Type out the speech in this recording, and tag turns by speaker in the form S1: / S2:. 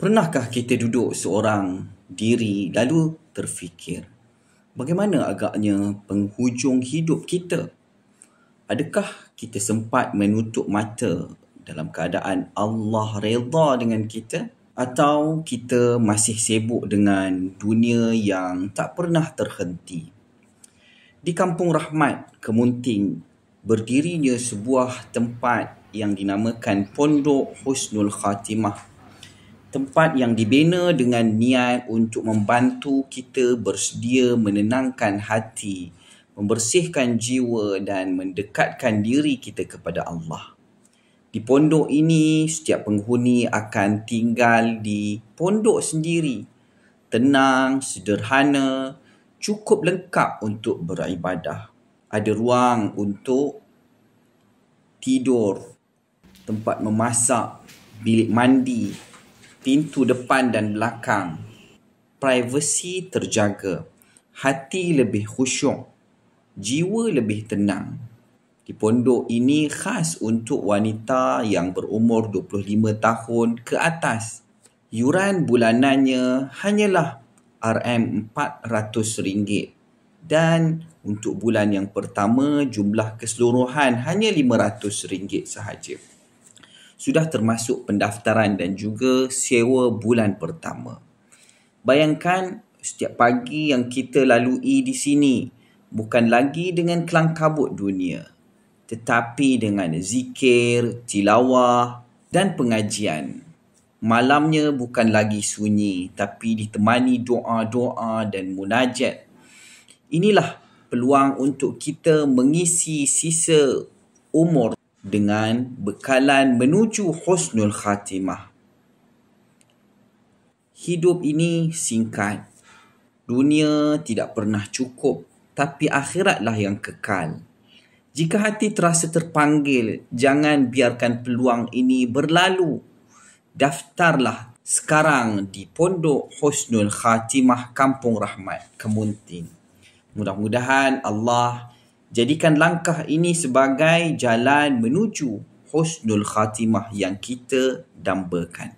S1: Pernahkah kita duduk seorang diri lalu terfikir, bagaimana agaknya penghujung hidup kita? Adakah kita sempat menutup mata dalam keadaan Allah redha dengan kita? Atau kita masih sibuk dengan dunia yang tak pernah terhenti? Di Kampung Rahmat, Kemunting, berdirinya sebuah tempat yang dinamakan Pondok Husnul Khatimah. Tempat yang dibina dengan niat untuk membantu kita bersedia menenangkan hati, membersihkan jiwa dan mendekatkan diri kita kepada Allah. Di pondok ini, setiap penghuni akan tinggal di pondok sendiri. Tenang, sederhana, cukup lengkap untuk beribadah. Ada ruang untuk tidur, tempat memasak, bilik mandi, pintu depan dan belakang. Privasi terjaga, hati lebih khusyuk, jiwa lebih tenang. Di pondok ini khas untuk wanita yang berumur 25 tahun ke atas. Yuran bulanannya hanyalah RM400 dan untuk bulan yang pertama jumlah keseluruhan hanya RM500 sahaja. Sudah termasuk pendaftaran dan juga sewa bulan pertama. Bayangkan setiap pagi yang kita lalui di sini bukan lagi dengan kelang kabut dunia, tetapi dengan zikir, tilawah dan pengajian. Malamnya bukan lagi sunyi, tapi ditemani doa-doa dan munajat. Inilah peluang untuk kita mengisi sisa umur dengan bekalan menuju husnul khatimah. Hidup ini singkat. Dunia tidak pernah cukup, tapi akhiratlah yang kekal. Jika hati terasa terpanggil, jangan biarkan peluang ini berlalu. Daftarlah sekarang di Pondok Husnul Khatimah Kampung Rahmat, Kemunting. Mudah-mudahan Allah jadikan langkah ini sebagai jalan menuju Husnul Khatimah yang kita dambakan.